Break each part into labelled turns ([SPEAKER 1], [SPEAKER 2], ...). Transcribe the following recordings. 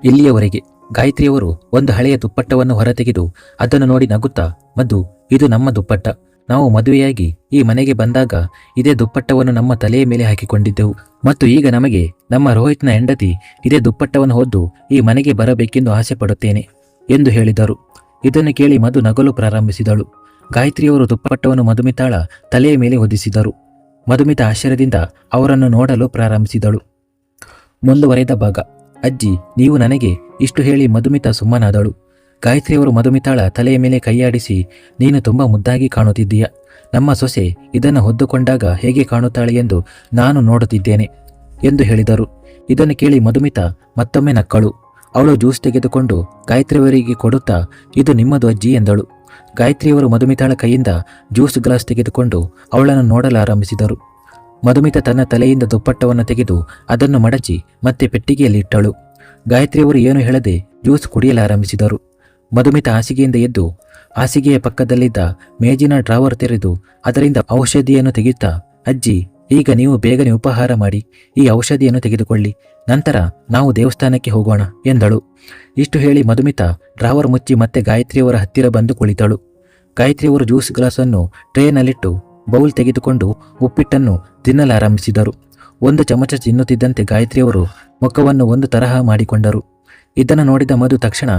[SPEAKER 1] ಇಲ್ಲಿಯವರೆಗೆ ಗಾಯತ್ರಿಯವರು ಒಂದು ಹಳೆಯ ದುಪ್ಪಟ್ಟವನ್ನು ಹೊರತೆಗೆದು ಅದನ್ನು ನೋಡಿ ನಗುತ್ತಾ, ಮಧು, ಇದು ನಮ್ಮ ದುಪ್ಪಟ್ಟ. ನಾವು ಮದುವೆಯಾಗಿ ಈ ಮನೆಗೆ ಬಂದಾಗ ಇದೇ ದುಪ್ಪಟ್ಟವನ್ನು ನಮ್ಮ ತಲೆಯ ಮೇಲೆ ಹಾಕಿಕೊಂಡಿದ್ದೆವು ಮತ್ತು ಈಗ ನಮಗೆ ನಮ್ಮ ರೋಹಿತ್ನ ಹೆಂಡತಿ ಇದೇ ದುಪ್ಪಟ್ಟವನ್ನು ಹೊದ್ದು ಈ ಮನೆಗೆ ಬರಬೇಕೆಂದು ಆಸೆ ಪಡುತ್ತೇನೆ ಎಂದು ಹೇಳಿದರು. ಇದನ್ನು ಕೇಳಿ ಮಧು ನಗಲು ಪ್ರಾರಂಭಿಸಿದಳು. ಗಾಯತ್ರಿಯವರು ದುಪ್ಪಟ್ಟವನ್ನು ಮಧುಮಿತಾಳ ತಲೆಯ ಮೇಲೆ ಹೊದಿಸಿದರು. ಮಧುಮಿತಾ ಆಶ್ಚರ್ಯದಿಂದ ಅವರನ್ನು ನೋಡಲು ಪ್ರಾರಂಭಿಸಿದಳು. ಮುಂದುವರೆದ ಭಾಗ. ಅಜ್ಜಿ, ನೀವು ನನಗೆ ಇಷ್ಟು ಹೇಳಿ ಮಧುಮಿತಾ ಸುಮ್ಮನಾದಳು. ಗಾಯತ್ರಿಯವರು ಮಧುಮಿತಾಳ ತಲೆಯ ಮೇಲೆ ಕೈಯಾಡಿಸಿ, ನೀನು ತುಂಬ ಮುದ್ದಾಗಿ ಕಾಣುತ್ತಿದ್ದೀಯ. ನಮ್ಮ ಸೊಸೆ ಇದನ್ನು ಹೊದ್ದುಕೊಂಡಾಗ ಹೇಗೆ ಕಾಣುತ್ತಾಳೆ ಎಂದು ನಾನು ನೋಡುತ್ತಿದ್ದೇನೆ ಎಂದು ಹೇಳಿದರು. ಇದನ್ನು ಕೇಳಿ ಮಧುಮಿತಾ ಮತ್ತೊಮ್ಮೆ ನಕ್ಕಳು. ಅವಳು ಜ್ಯೂಸ್ ತೆಗೆದುಕೊಂಡು ಗಾಯತ್ರಿಯವರಿಗೆ ಕೊಡುತ್ತಾ, ಇದು ನಿಮ್ಮದು ಅಜ್ಜಿ ಎಂದಳು. ಗಾಯತ್ರಿಯವರು ಮಧುಮಿತಾಳ ಕೈಯಿಂದ ಜ್ಯೂಸ್ ಗ್ಲಾಸ್ ತೆಗೆದುಕೊಂಡು ಅವಳನ್ನು ನೋಡಲಾರಂಭಿಸಿದರು. ಮಧುಮಿತಾ ತನ್ನ ತಲೆಯಿಂದ ದುಪ್ಪಟ್ಟವನ್ನು ತೆಗೆದು ಅದನ್ನು ಮಡಚಿ ಮತ್ತೆ ಪೆಟ್ಟಿಗೆಯಲ್ಲಿ ಇಟ್ಟಳು. ಗಾಯತ್ರಿಯವರು ಏನು ಹೇಳದೆ ಜ್ಯೂಸ್ ಕುಡಿಯಲಾರಂಭಿಸಿದರು. ಮಧುಮಿತಾ ಹಾಸಿಗೆಯಿಂದ ಎದ್ದು ಹಾಸಿಗೆಯ ಪಕ್ಕದಲ್ಲಿದ್ದ ಮೇಜಿನ ಡ್ರಾವರ್ ತೆರೆದು ಅದರಿಂದ ಔಷಧಿಯನ್ನು ತೆಗೆಯುತ್ತಾ, ಅಜ್ಜಿ, ಈಗ ನೀವು ಬೇಗನೆ ಉಪಹಾರ ಮಾಡಿ ಈ ಔಷಧಿಯನ್ನು ತೆಗೆದುಕೊಳ್ಳಿ, ನಂತರ ನಾವು ದೇವಸ್ಥಾನಕ್ಕೆ ಹೋಗೋಣ ಎಂದಳು. ಇಷ್ಟು ಹೇಳಿ ಮಧುಮಿತಾ ಡ್ರಾವರ್ ಮುಚ್ಚಿ ಮತ್ತೆ ಗಾಯತ್ರಿಯವರ ಹತ್ತಿರ ಬಂದು ಕುಳಿತಳು. ಗಾಯತ್ರಿಯವರು ಜ್ಯೂಸ್ ಗ್ಲಾಸನ್ನು ಟ್ರೇನಲ್ಲಿಟ್ಟು ಬೌಲ್ ತೆಗೆದುಕೊಂಡು ಉಪ್ಪಿಟ್ಟನ್ನು ತಿನ್ನಲಾರಂಭಿಸಿದರು. ಒಂದು ಚಮಚ ತಿನ್ನುತ್ತಿದ್ದಂತೆ ಗಾಯತ್ರಿಯವರು ಮುಖವನ್ನು ಒಂದು ತರಹ ಮಾಡಿಕೊಂಡರು. ಇದನ್ನು ನೋಡಿದ ಮಧು ತಕ್ಷಣ,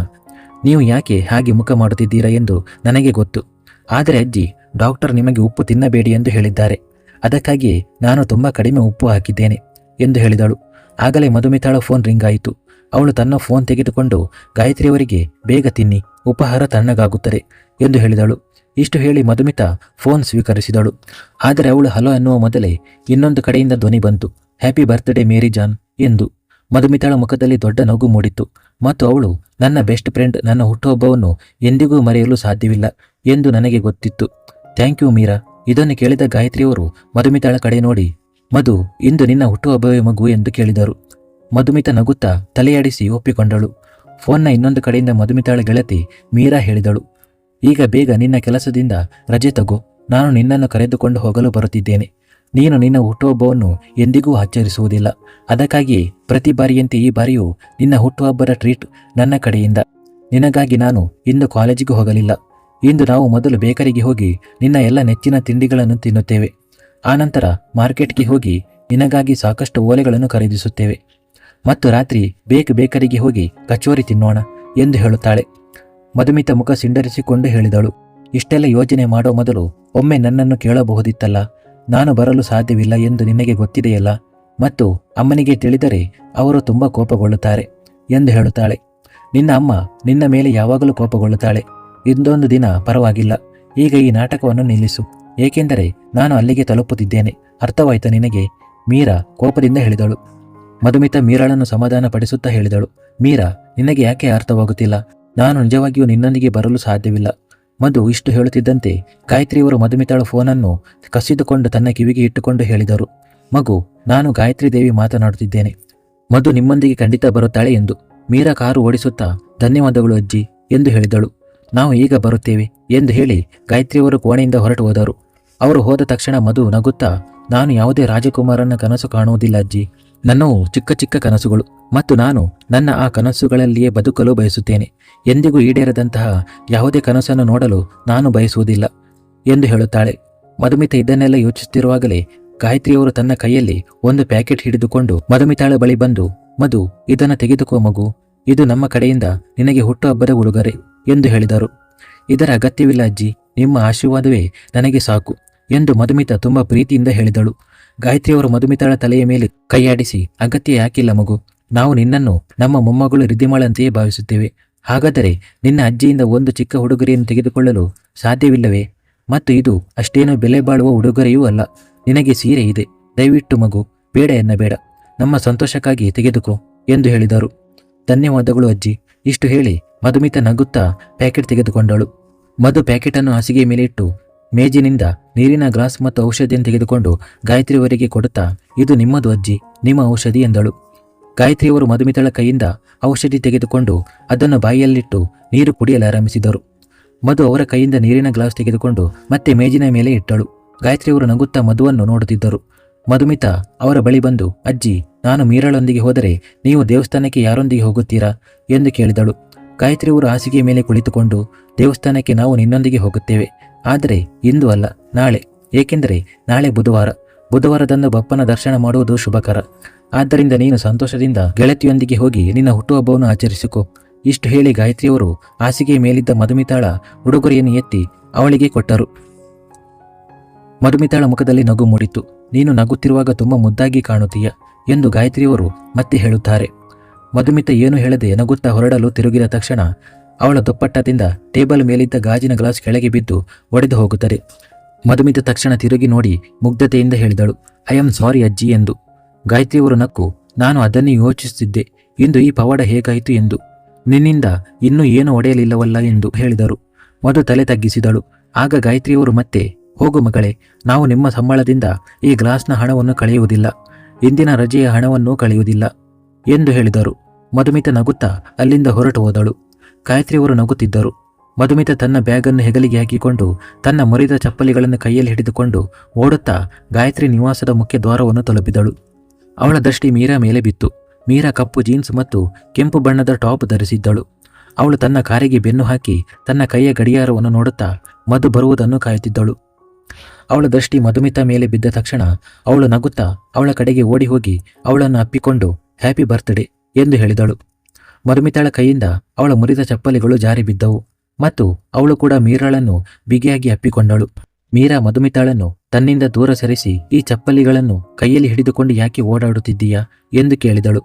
[SPEAKER 1] ನೀವು ಯಾಕೆ ಹಾಗೆ ಮುಖ ಮಾಡುತ್ತಿದ್ದೀರಾ ಎಂದು ನನಗೆ ಗೊತ್ತು. ಆದರೆ ಅಜ್ಜಿ, ಡಾಕ್ಟರ್ ನಿಮಗೆ ಉಪ್ಪು ತಿನ್ನಬೇಡಿ ಎಂದು ಹೇಳಿದ್ದಾರೆ. ಅದಕ್ಕಾಗಿಯೇ ನಾನು ತುಂಬ ಕಡಿಮೆ ಉಪ್ಪು ಹಾಕಿದ್ದೇನೆ ಎಂದು ಹೇಳಿದಳು. ಆಗಲೇ ಮಧುಮಿತಾಳ ಫೋನ್ ರಿಂಗ್ ಆಯಿತು. ಅವಳು ತನ್ನ ಫೋನ್ ತೆಗೆದುಕೊಂಡು ಗಾಯತ್ರಿಯವರಿಗೆ, ಬೇಗ ತಿನ್ನಿ, ಉಪಹಾರ ತಣ್ಣಗಾಗುತ್ತದೆ ಎಂದು ಹೇಳಿದಳು. ಇಷ್ಟು ಹೇಳಿ ಮಧುಮಿತಾ ಫೋನ್ ಸ್ವೀಕರಿಸಿದಳು. ಆದರೆ ಅವಳು ಹಲೋ ಅನ್ನುವ ಮೊದಲೇ ಇನ್ನೊಂದು ಕಡೆಯಿಂದ ಧ್ವನಿ ಬಂತು, ಹ್ಯಾಪಿ ಬರ್ತ್ಡೇ ಮೇರಿ ಜಾನ್ ಎಂದು. ಮಧುಮಿತಾಳ ಮುಖದಲ್ಲಿ ದೊಡ್ಡ ನಗು ಮೂಡಿತ್ತು ಮತ್ತು ಅವಳು, ನನ್ನ ಬೆಸ್ಟ್ ಫ್ರೆಂಡ್ ನನ್ನ ಹುಟ್ಟುಹಬ್ಬವನ್ನು ಎಂದಿಗೂ ಮರೆಯಲು ಸಾಧ್ಯವಿಲ್ಲ ಎಂದು ನನಗೆ ಗೊತ್ತಿತ್ತು. Thank you Meera. ಇದನ್ನು ಕೇಳಿದ ಗಾಯತ್ರಿಯವರು ಮಧುಮಿತಾಳ ಕಡೆ ನೋಡಿ, ಮಧು, ಇಂದು ನಿನ್ನ ಹುಟ್ಟುಹಬ್ಬವೇ ಮಗು ಎಂದು ಕೇಳಿದರು. ಮಧುಮಿತಾ ನಗುತ್ತಾ ತಲೆಯಾಡಿಸಿ ಒಪ್ಪಿಕೊಂಡಳು. ಫೋನ್ನ ಇನ್ನೊಂದು ಕಡೆಯಿಂದ ಮಧುಮಿತಾಳ ಗೆಳತಿ ಮೀರಾ ಹೇಳಿದಳು, ಈಗ ಬೇಗ ನಿನ್ನ ಕೆಲಸದಿಂದ ರಜೆ ತಗೋ, ನಾನು ನಿನ್ನನ್ನು ಕರೆದುಕೊಂಡು ಹೋಗಲು ಬರುತ್ತಿದ್ದೇನೆ. ನೀನು ನಿನ್ನ ಹುಟ್ಟುಹಬ್ಬವನ್ನು ಎಂದಿಗೂ ಆಚರಿಸುವುದಿಲ್ಲ. ಅದಕ್ಕಾಗಿಯೇ ಪ್ರತಿ ಬಾರಿಯಂತೆ ಈ ಬಾರಿಯೂ ನಿನ್ನ ಹುಟ್ಟುಹಬ್ಬದ ಟ್ರೀಟ್ ನನ್ನ ಕಡೆಯಿಂದ. ನಿನಗಾಗಿ ನಾನು ಇಂದು ಕಾಲೇಜಿಗೆ ಹೋಗಲಿಲ್ಲ. ಇಂದು ನಾವು ಮೊದಲು ಬೇಕರಿಗೆ ಹೋಗಿ ನಿನ್ನ ಎಲ್ಲ ನೆಚ್ಚಿನ ತಿಂಡಿಗಳನ್ನು ತಿನ್ನುತ್ತೇವೆ. ಆನಂತರ ಮಾರ್ಕೆಟ್ಗೆ ಹೋಗಿ ನಿನಗಾಗಿ ಸಾಕಷ್ಟು ಓಲೆಗಳನ್ನು ಖರೀದಿಸುತ್ತೇವೆ ಮತ್ತು ರಾತ್ರಿ ಬೇಕರಿಗೆ ಹೋಗಿ ಕಚೋರಿ ತಿನ್ನೋಣ ಎಂದು ಹೇಳುತ್ತಾಳೆ. ಮಧುಮಿತಾ ಮುಖ ಸಿಂಡರಿಸಿಕೊಂಡು ಹೇಳಿದಳು, ಇಷ್ಟೆಲ್ಲ ಯೋಜನೆ ಮಾಡೋ ಮೊದಲು ಒಮ್ಮೆ ನನ್ನನ್ನು ಕೇಳಬಹುದಿತ್ತಲ್ಲ. ನಾನು ಬರಲು ಸಾಧ್ಯವಿಲ್ಲ ಎಂದು ನಿನಗೆ ಗೊತ್ತಿದೆಯಲ್ಲ, ಮತ್ತು ಅಮ್ಮನಿಗೆ ತಿಳಿದರೆ ಅವರು ತುಂಬ ಕೋಪಗೊಳ್ಳುತ್ತಾರೆ ಎಂದು ಹೇಳುತ್ತಾಳೆ. ನಿನ್ನ ಅಮ್ಮ ನಿನ್ನ ಮೇಲೆ ಯಾವಾಗಲೂ ಕೋಪಗೊಳ್ಳುತ್ತಾಳೆ. ಇಂದೊಂದು ದಿನ ಪರವಾಗಿಲ್ಲ. ಈಗ ಈ ನಾಟಕವನ್ನು ನಿಲ್ಲಿಸು, ಏಕೆಂದರೆ ನಾನು ಅಲ್ಲಿಗೆ ತಲುಪುತ್ತಿದ್ದೇನೆ. ಅರ್ಥವಾಯ್ತಾ ನಿನಗೆ? ಮೀರಾ ಕೋಪದಿಂದ ಹೇಳಿದಳು. ಮಧುಮಿತಾ ಮೀರಾಳನ್ನು ಸಮಾಧಾನ ಪಡಿಸುತ್ತಾ ಹೇಳಿದಳು, ಮೀರಾ, ನಿನಗೆ ಯಾಕೆ ಅರ್ಥವಾಗುತ್ತಿಲ್ಲ? ನಾನು ನಿಜವಾಗಿಯೂ ನಿನ್ನೊಂದಿಗೆ ಬರಲು ಸಾಧ್ಯವಿಲ್ಲ. ಮಧು ಇಷ್ಟು ಹೇಳುತ್ತಿದ್ದಂತೆ ಗಾಯತ್ರಿಯವರು ಮಧುಮಿತಾಳ ಫೋನನ್ನು ಕಸಿದುಕೊಂಡು ತನ್ನ ಕಿವಿಗೆ ಇಟ್ಟುಕೊಂಡು ಹೇಳಿದರು, ಮಗು, ನಾನು ಗಾಯತ್ರಿ ದೇವಿ ಮಾತನಾಡುತ್ತಿದ್ದೇನೆ. ಮಧು ನಿಮ್ಮೊಂದಿಗೆ ಖಂಡಿತ ಬರುತ್ತಾಳೆ ಎಂದು. ಮೀರಾ ಕಾರು ಓಡಿಸುತ್ತಾ, ಧನ್ಯವಾದಗಳು ಅಜ್ಜಿ ಎಂದು ಹೇಳಿದಳು. ನಾವು ಈಗ ಬರುತ್ತೇವೆ ಎಂದು ಹೇಳಿ ಗಾಯತ್ರಿಯವರು ಕೋಣೆಯಿಂದ ಹೊರಟು ಹೋದರು. ಅವರು ಹೋದ ತಕ್ಷಣ ಮಧು ನಗುತ್ತಾ, ನಾನು ಯಾವುದೇ ರಾಜಕುಮಾರನ ಕನಸು ಕಾಣುವುದಿಲ್ಲ ಅಜ್ಜಿ. ನನ್ನವು ಚಿಕ್ಕ ಚಿಕ್ಕ ಕನಸುಗಳು ಮತ್ತು ನಾನು ನನ್ನ ಆ ಕನಸುಗಳಲ್ಲಿಯೇ ಬದುಕಲು ಬಯಸುತ್ತೇನೆ. ಎಂದಿಗೂ ಈಡೇರದಂತಹ ಯಾವುದೇ ಕನಸನ್ನು ನೋಡಲು ನಾನು ಬಯಸುವುದಿಲ್ಲ ಎಂದು ಹೇಳುತ್ತಾಳೆ. ಮಧುಮಿತಾ ಇದನ್ನೆಲ್ಲ ಯೋಚಿಸುತ್ತಿರುವಾಗಲೇ ಗಾಯತ್ರಿಯವರು ತನ್ನ ಕೈಯಲ್ಲಿ ಒಂದು ಪ್ಯಾಕೆಟ್ ಹಿಡಿದುಕೊಂಡು ಮಧುಮಿತಾಳ ಬಳಿ ಬಂದು, ಮಧು, ಇದನ್ನು ತೆಗೆದುಕೋ ಮಗು, ಇದು ನಮ್ಮ ಕಡೆಯಿಂದ ನಿನಗೆ ಹುಟ್ಟುಹಬ್ಬದ ಉಡುಗೊರೆ ಎಂದು ಹೇಳಿದರು. ಇದರ ಅಗತ್ಯವಿಲ್ಲ ಅಜ್ಜಿ, ನಿಮ್ಮ ಆಶೀರ್ವಾದವೇ ನನಗೆ ಸಾಕು ಎಂದು ಮಧುಮಿತಾ ತುಂಬ ಪ್ರೀತಿಯಿಂದ ಹೇಳಿದಳು. ಗಾಯತ್ರಿಯವರು ಮಧುಮಿತಾಳ ತಲೆಯ ಮೇಲೆ ಕೈಯಾಡಿಸಿ, ಅಗತ್ಯ ಯಾಕಿಲ್ಲ ಮಗು, ನಾವು ನಿನ್ನನ್ನು ನಮ್ಮ ಮೊಮ್ಮಗಳು ರಿದ್ದಿಮಾಳಂತೆಯೇ ಭಾವಿಸುತ್ತೇವೆ. ಹಾಗಾದರೆ ನಿನ್ನ ಅಜ್ಜಿಯಿಂದ ಒಂದು ಚಿಕ್ಕ ಉಡುಗೊರೆಯನ್ನು ತೆಗೆದುಕೊಳ್ಳಲು ಸಾಧ್ಯವಿಲ್ಲವೇ? ಮತ್ತು ಇದು ಅಷ್ಟೇನೂ ಬೆಲೆ ಬಾಳುವ ಉಡುಗೊರೆಯೂ ಅಲ್ಲ. ನಿನಗೆ ಸೀರೆ ಇದೆ, ದಯವಿಟ್ಟು ಮಗು, ಬೇಡ ಎನ್ನಬೇಡ, ನಮ್ಮ ಸಂತೋಷಕ್ಕಾಗಿ ತೆಗೆದುಕೋ ಎಂದು ಹೇಳಿದರು. ಧನ್ಯವಾದಗಳು ಅಜ್ಜಿ. ಇಷ್ಟು ಹೇಳಿ ಮಧುಮಿತಾ ನಗುತ್ತಾ ಪ್ಯಾಕೆಟ್ ತೆಗೆದುಕೊಂಡಳು. ಮಧು ಪ್ಯಾಕೆಟನ್ನು ಹಾಸಿಗೆ ಮೇಲೆ ಇಟ್ಟು ಮೇಜಿನಿಂದ ನೀರಿನ ಗ್ಲಾಸ್ ಮತ್ತು ಔಷಧಿಯನ್ನು ತೆಗೆದುಕೊಂಡು ಗಾಯತ್ರಿಯವರಿಗೆ ಕೊಡುತ್ತಾ, ಇದು ನಿಮ್ಮದು ಅಜ್ಜಿ, ನಿಮ್ಮ ಔಷಧಿ ಎಂದಳು. ಗಾಯತ್ರಿಯವರು ಮಧುಮಿತಾಳ ಕೈಯಿಂದ ಔಷಧಿ ತೆಗೆದುಕೊಂಡು ಅದನ್ನು ಬಾಯಿಯಲ್ಲಿಟ್ಟು ನೀರು ಕುಡಿಯಲಾರಂಭಿಸಿದರು. ಮಧು ಅವರ ಕೈಯಿಂದ ನೀರಿನ ಗ್ಲಾಸ್ ತೆಗೆದುಕೊಂಡು ಮತ್ತೆ ಮೇಜಿನ ಮೇಲೆ ಇಟ್ಟಳು. ಗಾಯತ್ರಿಯವರು ನಗುತ್ತಾ ಮಧುವನ್ನು ನೋಡುತ್ತಿದ್ದರು. ಮಧುಮಿತಾ ಅವರ ಬಳಿ ಬಂದು, ಅಜ್ಜಿ, ನಾನು ಮೀರಾಳೊಂದಿಗೆ ಹೋದರೆ ನೀವು ದೇವಸ್ಥಾನಕ್ಕೆ ಯಾರೊಂದಿಗೆ ಹೋಗುತ್ತೀರಾ ಎಂದು ಕೇಳಿದಳು. ಗಾಯತ್ರಿಯವರು ಹಾಸಿಗೆಯ ಮೇಲೆ ಕುಳಿತುಕೊಂಡು, ದೇವಸ್ಥಾನಕ್ಕೆ ನಾವು ನಿನ್ನೊಂದಿಗೆ ಹೋಗುತ್ತೇವೆ, ಆದರೆ ಇಂದು ಅಲ್ಲ, ನಾಳೆ. ಏಕೆಂದರೆ ನಾಳೆ ಬುಧವಾರದಂದು ಬಪ್ಪನ ದರ್ಶನ ಮಾಡುವುದು ಶುಭಕರ. ಆದ್ದರಿಂದ ನೀನು ಸಂತೋಷದಿಂದ ಗೆಳತಿಯೊಂದಿಗೆ ಹೋಗಿ ನಿನ್ನ ಹುಟ್ಟುಹಬ್ಬವನ್ನು ಆಚರಿಸಿಕೊ. ಇಷ್ಟು ಹೇಳಿ ಗಾಯತ್ರಿಯವರು ಹಾಸಿಗೆಯ ಮೇಲಿದ್ದ ಮಧುಮಿತಾಳ ಉಡುಗೊರೆಯನ್ನು ಎತ್ತಿ ಅವಳಿಗೆ ಕೊಟ್ಟರು. ಮಧುಮಿತಾಳ ಮುಖದಲ್ಲಿ ನಗು ಮೂಡಿತು. ನೀನು ನಗುತ್ತಿರುವಾಗ ತುಂಬ ಮುದ್ದಾಗಿ ಕಾಣುತ್ತೀಯ ಎಂದು ಗಾಯತ್ರಿಯವರು ಮತ್ತೆ ಹೇಳುತ್ತಾರೆ. ಮಧುಮಿತ ಏನು ಹೇಳದೆ ನಗುತ್ತಾ ಹೊರಡಲು ತಿರುಗಿದ ತಕ್ಷಣ ಅವಳ ದುಪ್ಪಟ್ಟದಿಂದ ಟೇಬಲ್ ಮೇಲಿದ್ದ ಗಾಜಿನ ಗ್ಲಾಸ್ ಕೆಳಗೆ ಬಿದ್ದು ಒಡೆದು ಹೋಗುತ್ತದೆ. ಮಧುಮಿತ ತಕ್ಷಣ ತಿರುಗಿ ನೋಡಿ ಮುಗ್ಧತೆಯಿಂದ ಹೇಳಿದಳು, ಐ ಆಮ್ ಸಾರಿ ಅಜ್ಜಿ ಎಂದು. ಗಾಯತ್ರಿಯವರು ನಕ್ಕು, ನಾನು ಅದನ್ನೇ ಯೋಚಿಸುತ್ತಿದ್ದೆ, ಇಂದು ಈ ಪವಾಡ ಹೇಗಾಯಿತು ಎಂದು. ನಿನ್ನಿಂದ ಇನ್ನೂ ಏನೂ ಒಡೆಯಲಿಲ್ಲವಲ್ಲ ಎಂದು ಹೇಳಿದರು. ಮಧು ತಲೆ ತಗ್ಗಿಸಿದಳು. ಆಗ ಗಾಯತ್ರಿಯವರು ಮತ್ತೆ, ಹೋಗು ಮಗಳೇ, ನಾವು ನಿಮ್ಮ ಸಂಬಳದಿಂದ ಈ ಗ್ಲಾಸ್ನ ಹಣವನ್ನು ಕಳೆಯುವುದಿಲ್ಲ, ಇಂದಿನ ರಜೆಯ ಹಣವನ್ನು ಕಳೆಯುವುದಿಲ್ಲ ಎಂದು ಹೇಳಿದರು. ಮಧುಮಿತ ನಗುತ್ತಾ ಅಲ್ಲಿಂದ ಹೊರಟು ಹೋದಳು. ಗಾಯತ್ರಿಯವರು ನಗುತ್ತಿದ್ದರು. ಮಧುಮಿತ ತನ್ನ ಬ್ಯಾಗನ್ನು ಹೆಗಲಿಗೆ ಹಾಕಿಕೊಂಡು ತನ್ನ ಮುರಿದ ಚಪ್ಪಲಿಗಳನ್ನು ಕೈಯಲ್ಲಿ ಹಿಡಿದುಕೊಂಡು ಓಡುತ್ತಾ ಗಾಯತ್ರಿ ನಿವಾಸದ ಮುಖ್ಯ ದ್ವಾರವನ್ನು ತಲುಪಿದಳು. ಅವಳ ದೃಷ್ಟಿ ಮೀರಾ ಮೇಲೆ ಬಿತ್ತು. ಮೀರಾ ಕಪ್ಪು ಜೀನ್ಸ್ ಮತ್ತು ಕೆಂಪು ಬಣ್ಣದ ಟಾಪ್ ಧರಿಸಿದ್ದಳು. ಅವಳು ತನ್ನ ಕಾರಿಗೆ ಬೆನ್ನು ಹಾಕಿ ತನ್ನ ಕೈಯ ಗಡಿಯಾರವನ್ನು ನೋಡುತ್ತಾ ಮಧು ಬರುವುದನ್ನು ಕಾಯುತ್ತಿದ್ದಳು. ಅವಳ ದೃಷ್ಟಿ ಮಧುಮಿತ ಮೇಲೆ ಬಿದ್ದ ತಕ್ಷಣ ಅವಳು ನಗುತ್ತಾ ಅವಳ ಕಡೆಗೆ ಓಡಿ ಹೋಗಿ ಅವಳನ್ನು ಅಪ್ಪಿಕೊಂಡು ಹ್ಯಾಪಿ ಬರ್ತ್ಡೇ ಎಂದು ಹೇಳಿದಳು. ಮಧುಮಿತಾಳ ಕೈಯಿಂದ ಅವಳ ಮುರಿದ ಚಪ್ಪಲಿಗಳು ಜಾರಿ ಬಿದ್ದವು ಮತ್ತು ಅವಳು ಕೂಡ ಮೀರಾಳನ್ನು ಬಿಗಿಯಾಗಿ ಅಪ್ಪಿಕೊಂಡಳು. ಮೀರಾ ಮಧುಮಿತಾಳನ್ನು ತನ್ನಿಂದ ದೂರ ಸರಿಸಿ, ಈ ಚಪ್ಪಲಿಗಳನ್ನು ಕೈಯಲ್ಲಿ ಹಿಡಿದುಕೊಂಡು ಯಾಕೆ ಓಡಾಡುತ್ತಿದ್ದೀಯಾ ಎಂದು ಕೇಳಿದಳು.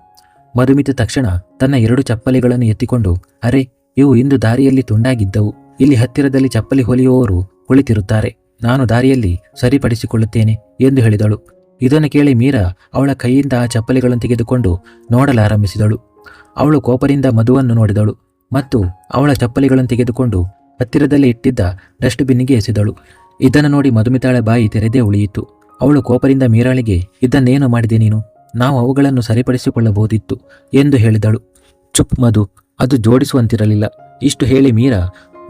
[SPEAKER 1] ಮಧುಮಿತ ತಕ್ಷಣ ತನ್ನ 2 ಚಪ್ಪಲಿಗಳನ್ನು ಎತ್ತಿಕೊಂಡು, ಅರೆ, ಇವು ಇಂದು ದಾರಿಯಲ್ಲಿ ತುಂಡಾಗಿದ್ದವು. ಇಲ್ಲಿ ಹತ್ತಿರದಲ್ಲಿ ಚಪ್ಪಲಿ ಹೊಲಿಯುವವರು ಕುಳಿತಿರುತ್ತಾರೆ, ನಾನು ದಾರಿಯಲ್ಲಿ ಸರಿಪಡಿಸಿಕೊಳ್ಳುತ್ತೇನೆ ಎಂದು ಹೇಳಿದಳು. ಇದನ್ನು ಕೇಳಿ ಮೀರಾ ಅವಳ ಕೈಯಿಂದ ಆ ಚಪ್ಪಲಿಗಳನ್ನು ತೆಗೆದುಕೊಂಡು ನೋಡಲಾರಂಭಿಸಿದಳು. ಅವಳು ಕೋಪದಿಂದ ಮಧುವನ್ನು ನೋಡಿದಳು ಮತ್ತು ಅವಳ ಚಪ್ಪಲಿಗಳನ್ನು ತೆಗೆದುಕೊಂಡು ಹತ್ತಿರದಲ್ಲಿ ಇಟ್ಟಿದ್ದ ಡಸ್ಟ್ಬಿನ್ನಿಗೆ ಎಸೆದಳು. ಇದನ್ನು ನೋಡಿ ಮಧುಮಿತಾಳ ಬಾಯಿ ತೆರೆದೇ ಉಳಿಯಿತು. ಅವಳು ಕೋಪದಿಂದ ಮೀರಾಳಿಗೆ, ಇದನ್ನೇನು ಮಾಡಿದೆ ನೀನು? ನಾವು ಅವುಗಳನ್ನು ಸರಿಪಡಿಸಿಕೊಳ್ಳಬಹುದಿತ್ತು ಎಂದು ಹೇಳಿದಳು. ಚುಪ್ ಮಧು, ಅದು ಜೋಡಿಸುವಂತಿರಲಿಲ್ಲ. ಇಷ್ಟು ಹೇಳಿ ಮೀರಾ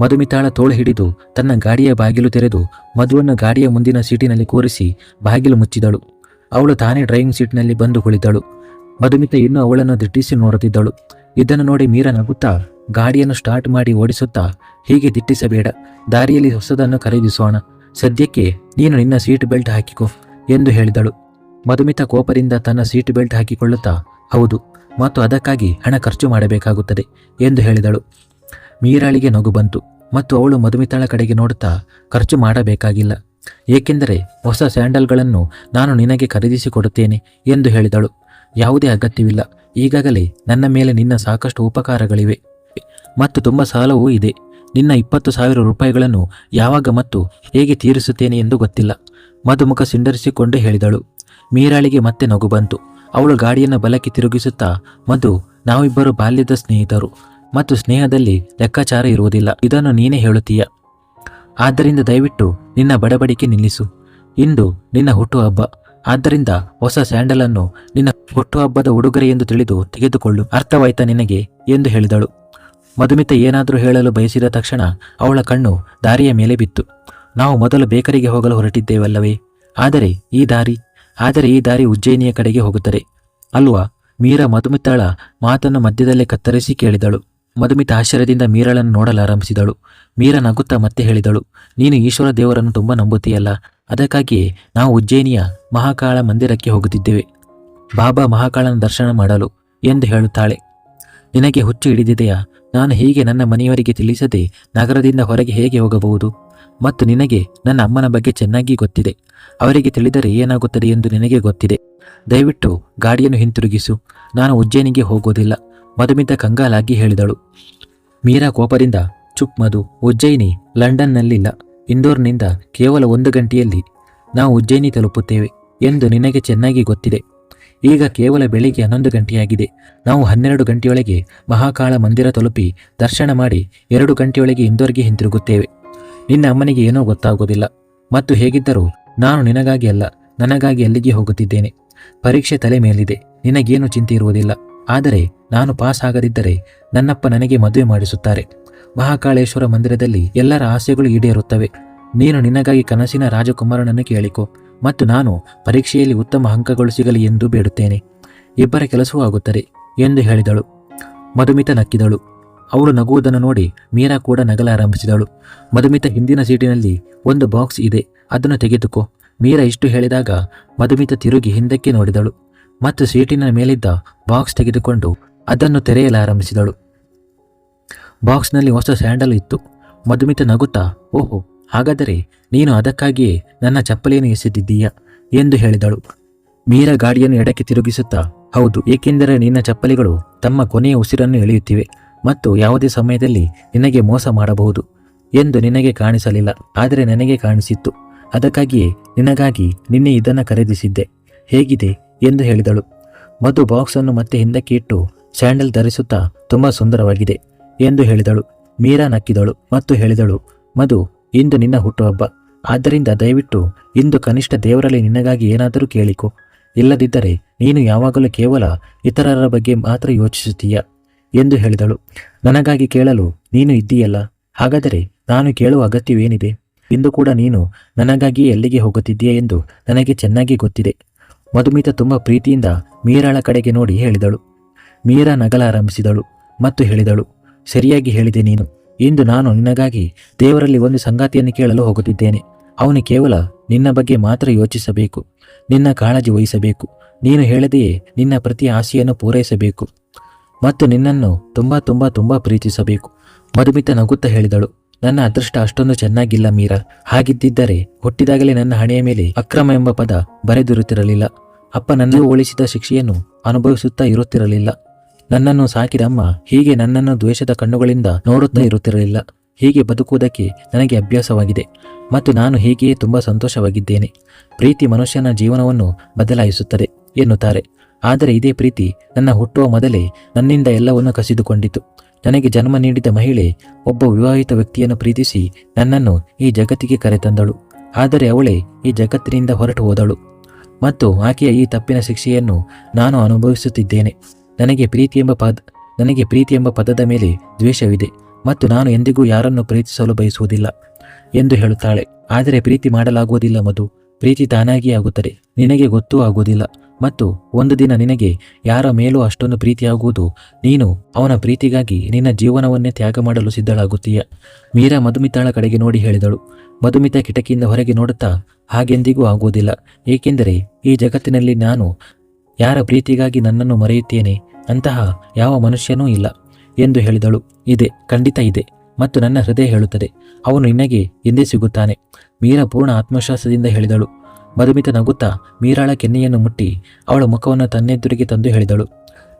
[SPEAKER 1] ಮಧುಮಿತಾಳ ತೋಳು ಹಿಡಿದು ತನ್ನ ಗಾಡಿಯ ಬಾಗಿಲು ತೆರೆದು ಮಧುವನ್ನು ಗಾಡಿಯ ಮುಂದಿನ ಸೀಟಿನಲ್ಲಿ ಕೂರಿಸಿ ಬಾಗಿಲು ಮುಚ್ಚಿದಳು. ಅವಳು ತಾನೇ ಡ್ರೈವಿಂಗ್ ಸೀಟ್ನಲ್ಲಿ ಬಂದು ಕುಳಿತಳು. ಮಧುಮಿತ ಇನ್ನೂ ಅವಳನ್ನು ದಿಟ್ಟಿಸಿ ನೋಡುತ್ತಿದ್ದಳು. ಇದನ್ನು ನೋಡಿ ಮೀರಾ ನಗುತ್ತಾ ಗಾಡಿಯನ್ನು ಸ್ಟಾರ್ಟ್ ಮಾಡಿ ಓಡಿಸುತ್ತಾ, ಹೀಗೆ ದಿಟ್ಟಿಸಬೇಡ, ದಾರಿಯಲ್ಲಿ ಹೊಸದನ್ನು ಖರೀದಿಸೋಣ, ಸದ್ಯಕ್ಕೆ ನೀನು ನಿನ್ನ ಸೀಟ್ ಬೆಲ್ಟ್ ಹಾಕಿಕೊ ಎಂದು ಹೇಳಿದಳು. ಮಧುಮಿತ ಕೋಪದಿಂದ ತನ್ನ ಸೀಟ್ ಬೆಲ್ಟ್ ಹಾಕಿಕೊಳ್ಳುತ್ತಾ, ಹೌದು, ಮತ್ತು ಅದಕ್ಕಾಗಿ ಹಣ ಖರ್ಚು ಮಾಡಬೇಕಾಗುತ್ತದೆ ಎಂದು ಹೇಳಿದಳು. ಮೀರಾಳಿಗೆ ನಗು ಬಂತು ಮತ್ತು ಅವಳು ಮಧುಮಿತಾಳ ಕಡೆಗೆ ನೋಡುತ್ತಾ, ಖರ್ಚು ಮಾಡಬೇಕಾಗಿಲ್ಲ, ಏಕೆಂದರೆ ಹೊಸ ಸ್ಯಾಂಡಲ್ಗಳನ್ನು ನಾನು ನಿನಗೆ ಖರೀದಿಸಿಕೊಡುತ್ತೇನೆ ಎಂದು ಹೇಳಿದಳು. ಯಾವುದೇ ಅಗತ್ಯವಿಲ್ಲ, ಈಗಾಗಲೇ ನನ್ನ ಮೇಲೆ ನಿನ್ನ ಸಾಕಷ್ಟು ಉಪಕಾರಗಳಿವೆ ಮತ್ತು ತುಂಬ ಸಾಲವೂ ಇದೆ. ನಿನ್ನ 20,000 ರೂಪಾಯಿಗಳನ್ನು ಯಾವಾಗ ಮತ್ತು ಹೇಗೆ ತೀರಿಸುತ್ತೇನೆ ಎಂದು ಗೊತ್ತಿಲ್ಲ. ಮಧುಮುಖ ಸಿಂಡರಿಸಿಕೊಂಡು ಹೇಳಿದಳು. ಮೀರಾಳಿಗೆ ಮತ್ತೆ ನಗು ಬಂತು. ಅವಳು ಗಾಡಿಯನ್ನು ಬಲಕ್ಕೆ ತಿರುಗಿಸುತ್ತಾ, ಮಧು, ನಾವಿಬ್ಬರು ಬಾಲ್ಯದ ಸ್ನೇಹಿತರು ಮತ್ತು ಸ್ನೇಹದಲ್ಲಿ ಲೆಕ್ಕಾಚಾರ ಇರುವುದಿಲ್ಲ, ಇದನ್ನು ನೀನೇ ಹೇಳುತ್ತೀಯ. ಆದ್ದರಿಂದ ದಯವಿಟ್ಟು ನಿನ್ನ ಬಡಬಡಿಕೆ ನಿಲ್ಲಿಸು. ಇಂದು ನಿನ್ನ ಹುಟ್ಟುಹಬ್ಬ, ಆದ್ದರಿಂದ ಹೊಸ ಸ್ಯಾಂಡಲನ್ನು ನಿನ್ನ ಹುಟ್ಟುಹಬ್ಬದ ಉಡುಗೊರೆ ಎಂದು ತಿಳಿದು ತೆಗೆದುಕೊಳ್ಳು, ಅರ್ಥವಾಯ್ತಾ ನಿನಗೆ ಎಂದು ಹೇಳಿದಳು. ಮಧುಮಿತ ಏನಾದರೂ ಹೇಳಲು ಬಯಸಿದ ತಕ್ಷಣ ಅವಳ ಕಣ್ಣು ದಾರಿಯ ಮೇಲೆ ಬಿತ್ತು. ನಾವು ಮೊದಲು ಬೇಕರಿಗೆ ಹೋಗಲು ಹೊರಟಿದ್ದೇವಲ್ಲವೇ? ಆದರೆ ಈ ದಾರಿ ಉಜ್ಜಯಿನಿಯ ಕಡೆಗೆ ಹೋಗುತ್ತದೆ ಅಲ್ವಾ? ಮೀರಾ ಮಧುಮಿತಾಳ ಮಾತನ್ನು ಮಧ್ಯದಲ್ಲೇ ಕತ್ತರಿಸಿ ಕೇಳಿದಳು. ಮಧುಮಿತ ಆಶ್ಚರ್ಯದಿಂದ ಮೀರಾಳನ್ನು ನೋಡಲಾರಂಭಿಸಿದಳು. ಮೀರಾ ನಗುತ್ತಾ ಮತ್ತೆ ಹೇಳಿದಳು, ನೀನು ಈಶ್ವರ ದೇವರನ್ನು ತುಂಬ ನಂಬುತ್ತೀಯಲ್ಲ, ಅದಕ್ಕಾಗಿಯೇ ನಾವು ಉಜ್ಜಯಿನಿಯ ಮಹಾಕಾಳ ಮಂದಿರಕ್ಕೆ ಹೋಗುತ್ತಿದ್ದೇವೆ, ಬಾಬಾ ಮಹಾಕಾಳನ ದರ್ಶನ ಮಾಡಲು ಎಂದು ಹೇಳುತ್ತಾಳೆ. ನಿನಗೆ ಹುಚ್ಚು ಹಿಡಿದಿದೆಯಾ? ನಾನು ಹೀಗೆ ನನ್ನ ಮನೆಯವರಿಗೆ ತಿಳಿಸದೆ ನಗರದಿಂದ ಹೊರಗೆ ಹೇಗೆ ಹೋಗಬಹುದು? ಮತ್ತು ನಿನಗೆ ನನ್ನ ಅಮ್ಮನ ಬಗ್ಗೆ ಚೆನ್ನಾಗಿ ಗೊತ್ತಿದೆ. ಅವರಿಗೆ ತಿಳಿದರೆ ಏನಾಗುತ್ತದೆ ಎಂದು ನಿನಗೆ ಗೊತ್ತಿದೆ. ದಯವಿಟ್ಟು ಗಾಡಿಯನ್ನು ಹಿಂತಿರುಗಿಸು, ನಾನು ಉಜ್ಜಯಿನಿಗೆ ಹೋಗೋದಿಲ್ಲ, ಮಧುಮಿತ ಕಂಗಾಲಾಗಿ ಹೇಳಿದಳು. ಮೀರಾ ಕೋಪದಿಂದ, ಚುಪ್ ಮಧು, ಉಜ್ಜಯಿನಿ ಲಂಡನ್ನಲ್ಲಿಲ್ಲ, ಇಂದೋರ್ನಿಂದ ಕೇವಲ 1 ಗಂಟೆಯಲ್ಲಿ ನಾವು ಉಜ್ಜಯಿನಿ ತಲುಪುತ್ತೇವೆ ಎಂದು ನಿನಗೆ ಚೆನ್ನಾಗಿ ಗೊತ್ತಿದೆ. ಈಗ ಕೇವಲ ಬೆಳಿಗ್ಗೆ 11 ಗಂಟೆಯಾಗಿದೆ. ನಾವು 12 ಗಂಟೆಯೊಳಗೆ ಮಹಾಕಾಳ ಮಂದಿರ ತಲುಪಿ ದರ್ಶನ ಮಾಡಿ 2 ಗಂಟೆಯೊಳಗೆ ಇಂದೋರ್ಗೆ ಹಿಂತಿರುಗುತ್ತೇವೆ. ನಿನ್ನ ಅಮ್ಮನಿಗೆ ಏನೋ ಗೊತ್ತಾಗೋದಿಲ್ಲ. ಮತ್ತು ಹೇಗಿದ್ದರೂ ನಾನು ನಿನಗಾಗಿ ಅಲ್ಲ, ನನಗಾಗಿ ಅಲ್ಲಿಗೆ ಹೋಗುತ್ತಿದ್ದೇನೆ. ಪರೀಕ್ಷೆ ತಲೆ ಮೇಲಿದೆ, ನಿನಗೇನು ಚಿಂತೆ ಇರುವುದಿಲ್ಲ. ಆದರೆ ನಾನು ಪಾಸ್ ಆಗದಿದ್ದರೆ ನನ್ನಪ್ಪ ನನಗೆ ಮದುವೆ ಮಾಡಿಸುತ್ತಾರೆ. ಮಹಾಕಾಳೇಶ್ವರ ಮಂದಿರದಲ್ಲಿ ಎಲ್ಲರ ಆಸೆಗಳು ಈಡೇರುತ್ತವೆ. ನೀನು ನಿನಗಾಗಿ ಕನಸಿನ ರಾಜಕುಮಾರನನ್ನು ಕೇಳಿಕೊ ಮತ್ತು ನಾನು ಪರೀಕ್ಷೆಯಲ್ಲಿ ಉತ್ತಮ ಅಂಕಗಳು ಸಿಗಲಿ ಎಂದು ಬೇಡುತ್ತೇನೆ. ಇಬ್ಬರ ಕೆಲಸವೂ ಆಗುತ್ತದೆ ಎಂದು ಹೇಳಿದಳು. ಮಧುಮಿತಾ ನಕ್ಕಿದಳು. ಅವಳು ನಗುವುದನ್ನು ನೋಡಿ ಮೀರಾ ಕೂಡ ನಗಲಾರಂಭಿಸಿದಳು. ಮಧುಮಿತಾ ಹಿಂದಿನ ಸೀಟಿನಲ್ಲಿ ಒಂದು ಬಾಕ್ಸ್ ಇದೆ, ಅದನ್ನು ತೆಗೆದುಕೋ. ಮೀರಾ ಇಷ್ಟು ಹೇಳಿದಾಗ ಮಧುಮಿತಾ ತಿರುಗಿ ಹಿಂದಕ್ಕೆ ನೋಡಿದಳು ಮತ್ತು ಸೀಟಿನ ಮೇಲಿದ್ದ ಬಾಕ್ಸ್ ತೆಗೆದುಕೊಂಡು ಅದನ್ನು ತೆರೆಯಲಾರಂಭಿಸಿದಳು. ಬಾಕ್ಸ್ನಲ್ಲಿ ಹೊಸ ಸ್ಯಾಂಡಲ್ ಇತ್ತು. ಮಧುಮಿತಾ ನಗುತ್ತಾ, ಓಹೋ, ಹಾಗಾದರೆ ನೀನು ಅದಕ್ಕಾಗಿಯೇ ನನ್ನ ಚಪ್ಪಲಿಯನ್ನು ಎಸೆದಿದ್ದೀಯಾ ಎಂದು ಹೇಳಿದಳು. ಮೀರಾ ಗಾಡಿಯನ್ನು ಎಡಕ್ಕೆ ತಿರುಗಿಸುತ್ತಾ, ಹೌದು, ಏಕೆಂದರೆ ನಿನ್ನ ಚಪ್ಪಲಿಗಳು ತಮ್ಮ ಕೊನೆಯ ಉಸಿರನ್ನು ಎಳೆಯುತ್ತಿವೆ ಮತ್ತು ಯಾವುದೇ ಸಮಯದಲ್ಲಿ ನಿನಗೆ ಮೋಸ ಮಾಡಬಹುದು ಎಂದು ನಿನಗೆ ಕಾಣಿಸಲಿಲ್ಲ, ಆದರೆ ನನಗೆ ಕಾಣಿಸಿತ್ತು. ಅದಕ್ಕಾಗಿಯೇ ನಿನಗಾಗಿ ನಿನ್ನೆ ಇದನ್ನು ಖರೀದಿಸಿದ್ದೆ. ಹೇಗಿದೆ ಎಂದು ಹೇಳಿದಳು. ಮಧು ಬಾಕ್ಸನ್ನು ಮತ್ತೆ ಹಿಂದಕ್ಕೆ ಇಟ್ಟು ಸ್ಯಾಂಡಲ್ ಧರಿಸುತ್ತಾ, ತುಂಬ ಸುಂದರವಾಗಿದೆ ಎಂದು ಹೇಳಿದಳು. ಮೀರಾ ನಕ್ಕಿದಳು ಮತ್ತು ಹೇಳಿದಳು, ಮಧು, ಇಂದು ನಿನ್ನ ಹುಟ್ಟುಹಬ್ಬ, ಆದ್ದರಿಂದ ದಯವಿಟ್ಟು ಇಂದು ಕನಿಷ್ಠ ದೇವರಲ್ಲಿ ನಿನಗಾಗಿ ಏನಾದರೂ ಕೇಳಿಕೊ. ಇಲ್ಲದಿದ್ದರೆ ನೀನು ಯಾವಾಗಲೂ ಕೇವಲ ಇತರರ ಬಗ್ಗೆ ಮಾತ್ರ ಯೋಚಿಸುತ್ತೀಯ ಎಂದು ಹೇಳಿದಳು. ನನಗಾಗಿ ಕೇಳಲು ನೀನು ಇದ್ದೀಯಲ್ಲ, ಹಾಗಾದರೆ ನಾನು ಕೇಳುವ ಅಗತ್ಯವೇನಿದೆ? ಇಂದು ಕೂಡ ನೀನು ನನಗಾಗಿಯೇ ಎಲ್ಲಿಗೆ ಹೋಗುತ್ತಿದ್ದೀಯ ಎಂದು ನನಗೆ ಚೆನ್ನಾಗಿ ಗೊತ್ತಿದೆ. ಮಧುಮಿತಾ ತುಂಬ ಪ್ರೀತಿಯಿಂದ ಮೀರಾಳ ಕಡೆಗೆ ನೋಡಿ ಹೇಳಿದಳು. ಮೀರಾ ನಗಲಾರಂಭಿಸಿದಳು ಮತ್ತು ಹೇಳಿದಳು, ಸರಿಯಾಗಿ ಹೇಳಿದೆ ನೀನು. ಇಂದು ನಾನು ನಿನಗಾಗಿ ದೇವರಲ್ಲಿ ಒಂದು ಸಂಗಾತಿಯನ್ನು ಕೇಳಲು ಹೋಗುತ್ತಿದ್ದೇನೆ. ಅವನು ಕೇವಲ ನಿನ್ನ ಬಗ್ಗೆ ಮಾತ್ರ ಯೋಚಿಸಬೇಕು, ನಿನ್ನ ಕಾಳಜಿ ವಹಿಸಬೇಕು, ನೀನು ಹೇಳದೆಯೇ ನಿನ್ನ ಪ್ರತಿ ಆಸೆಯನ್ನು ಪೂರೈಸಬೇಕು ಮತ್ತು ನಿನ್ನನ್ನು ತುಂಬ ತುಂಬ ತುಂಬ ಪ್ರೀತಿಸಬೇಕು. ಮಧುಮಿತಾ ನಗುತ್ತಾ ಹೇಳಿದಳು, ನನ್ನ ಅದೃಷ್ಟ ಅಷ್ಟೊಂದು ಚೆನ್ನಾಗಿಲ್ಲ ಮೀರಾ. ಹಾಗಿದ್ದಿದ್ದರೆ ಹುಟ್ಟಿದಾಗಲೇ ನನ್ನ ಹಣೆಯ ಮೇಲೆ ಅಕ್ರಮ ಎಂಬ ಪದ ಬರೆದಿರುತ್ತಿರಲಿಲ್ಲ. ಅಪ್ಪ ನನ್ನ ಉಳಿಸಿದ ಶಿಕ್ಷೆಯನ್ನು ಅನುಭವಿಸುತ್ತಾ ಇರುತ್ತಿರಲಿಲ್ಲ. ನನ್ನನ್ನು ಸಾಕಿದ ಅಮ್ಮ ಹೀಗೆ ನನ್ನನ್ನು ದ್ವೇಷದ ಕಣ್ಣುಗಳಿಂದ ನೋಡುತ್ತಾ ಇರುತ್ತಿರಲಿಲ್ಲ. ಹೀಗೆ ಬದುಕುವುದಕ್ಕೆ ನನಗೆ ಅಭ್ಯಾಸವಾಗಿದೆ ಮತ್ತು ನಾನು ಹೀಗೆಯೇ ತುಂಬ ಸಂತೋಷವಾಗಿದ್ದೇನೆ. ಪ್ರೀತಿ ಮನುಷ್ಯನ ಜೀವನವನ್ನು ಬದಲಾಯಿಸುತ್ತದೆ ಎನ್ನುತ್ತಾರೆ. ಆದರೆ ಇದೇ ಪ್ರೀತಿ ನನ್ನ ಹುಟ್ಟುವ ಮೊದಲೇ ನನ್ನಿಂದ ಎಲ್ಲವನ್ನು ಕಸಿದುಕೊಂಡಿತು. ನನಗೆ ಜನ್ಮ ನೀಡಿದ ಮಹಿಳೆ ಒಬ್ಬ ವಿವಾಹಿತ ವ್ಯಕ್ತಿಯನ್ನು ಪ್ರೀತಿಸಿ ನನ್ನನ್ನು ಈ ಜಗತ್ತಿಗೆ ಕರೆತಂದಳು. ಆದರೆ ಅವಳೇ ಈ ಜಗತ್ತಿನಿಂದ ಹೊರಟು ಹೋದಳು ಮತ್ತು ಆಕೆಯ ಈ ತಪ್ಪಿನ ಶಿಕ್ಷೆಯನ್ನು ನಾನು ಅನುಭವಿಸುತ್ತಿದ್ದೇನೆ. ನನಗೆ ಪ್ರೀತಿ ಎಂಬ ಪದದ ಮೇಲೆ ದ್ವೇಷವಿದೆ ಮತ್ತು ನಾನು ಎಂದಿಗೂ ಯಾರನ್ನು ಪ್ರೀತಿಸಲು ಬಯಸುವುದಿಲ್ಲ ಎಂದು ಹೇಳುತ್ತಾಳೆ. ಆದರೆ ಪ್ರೀತಿ ಮಾಡಲಾಗುವುದಿಲ್ಲ ಮಧು. ಪ್ರೀತಿ ತಾನಾಗಿಯೇ ಆಗುತ್ತದೆ, ನಿನಗೆ ಗೊತ್ತೂ ಆಗುವುದಿಲ್ಲ. ಮತ್ತು ಒಂದು ದಿನ ನಿನಗೆ ಯಾರ ಮೇಲೂ ಅಷ್ಟೊಂದು ಪ್ರೀತಿಯಾಗುವುದು, ನೀನು ಅವನ ಪ್ರೀತಿಗಾಗಿ ನಿನ್ನ ಜೀವನವನ್ನೇ ತ್ಯಾಗ ಮಾಡಲು ಸಿದ್ಧಳಾಗುತ್ತೀಯ. ಮೀರಾ ಮಧುಮಿತಾಳ ಕಡೆಗೆ ನೋಡಿ ಹೇಳಿದಳು. ಮಧುಮಿತಾ ಕಿಟಕಿಯಿಂದ ಹೊರಗೆ ನೋಡುತ್ತಾ, ಹಾಗೆಂದಿಗೂ ಆಗುವುದಿಲ್ಲ, ಏಕೆಂದರೆ ಈ ಜಗತ್ತಿನಲ್ಲಿ ನಾನು ಯಾರ ಪ್ರೀತಿಗಾಗಿ ನನ್ನನ್ನು ಮರೆಯುತ್ತೇನೆ ಅಂತಹ ಯಾವ ಮನುಷ್ಯನೂ ಇಲ್ಲ ಎಂದು ಹೇಳಿದಳು. ಇದೆ, ಖಂಡಿತ ಇದೆ, ಮತ್ತು ನನ್ನ ಹೃದಯ ಹೇಳುತ್ತದೆ, ಅವನು ನಿನಗೆ ಎಂದೇ ಸಿಗುತ್ತಾನೆ. ಮೀರಾ ಪೂರ್ಣ ಆತ್ಮವಿಶ್ವಾಸದಿಂದ ಹೇಳಿದಳು. ಮಧುಮಿತಾ ನಗುತ್ತಾ ಮೀರಾಳ ಕೆನ್ನೆಯನ್ನು ಮುಟ್ಟಿ ಅವಳ ಮುಖವನ್ನು ತನ್ನೆದುರಿಗೆ ತಂದು ಹೇಳಿದಳು,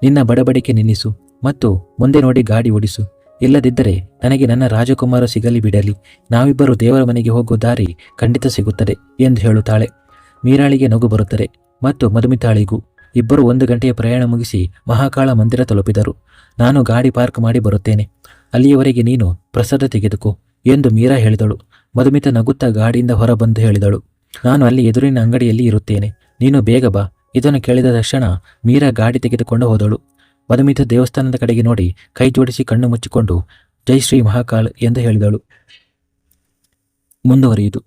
[SPEAKER 1] ನಿನ್ನ ಬಡಬಡಿಕೆ ನಿಲ್ಲಿಸು ಮತ್ತು ಮುಂದೆ ನೋಡಿ ಗಾಡಿ ಓಡಿಸು. ಇಲ್ಲದಿದ್ದರೆ ನನಗೆ ನನ್ನ ರಾಜಕುಮಾರ ಸಿಗಲಿ ಬಿಡಲಿ. ನಾವಿಬ್ಬರು ದೇವರ ಮನೆಗೆ ಹೋಗೋ ದಾರಿ ಖಂಡಿತ ಸಿಗುತ್ತದೆ ಎಂದು ಹೇಳುತ್ತಾಳೆ. ಮೀರಾಳಿಗೆ ನಗು ಬರುತ್ತದೆ ಮತ್ತು ಮಧುಮಿತಾಳಿಗೂ. ಇಬ್ಬರು 1 ಗಂಟೆಯ ಪ್ರಯಾಣ ಮುಗಿಸಿ ಮಹಾಕಾಳ ಮಂದಿರ ತಲುಪಿದರು. ನಾನು ಗಾಡಿ ಪಾರ್ಕ್ ಮಾಡಿ ಬರುತ್ತೇನೆ, ಅಲ್ಲಿಯವರೆಗೆ ನೀನು ಪ್ರಸಾದ ತೆಗೆದುಕೋ ಎಂದು ಮೀರಾ ಹೇಳಿದಳು. ಮಧುಮಿತಾ ನಗುತ್ತಾ ಗಾಡಿಯಿಂದ ಹೊರಬಂದು ಹೇಳಿದಳು, ನಾನು ಅಲ್ಲಿ ಎದುರಿನ ಅಂಗಡಿಯಲ್ಲಿ ಇರುತ್ತೇನೆ, ನೀನು ಬೇಗ ಬಾ. ಇದನ್ನು ಕೇಳಿದ ತಕ್ಷಣ ಮೀರಾ ಗಾಡಿ ತೆಗೆದುಕೊಂಡು ಹೋದಳು. ಮಧುಮಿತಾ ದೇವಸ್ಥಾನದ ಕಡೆಗೆ ನೋಡಿ ಕೈ ಜೋಡಿಸಿ ಕಣ್ಣು ಮುಚ್ಚಿಕೊಂಡು ಜೈ ಶ್ರೀ ಮಹಾಕಾಳ್ ಎಂದು ಹೇಳಿದಳು. ಮುಂದುವರಿಯಿತು.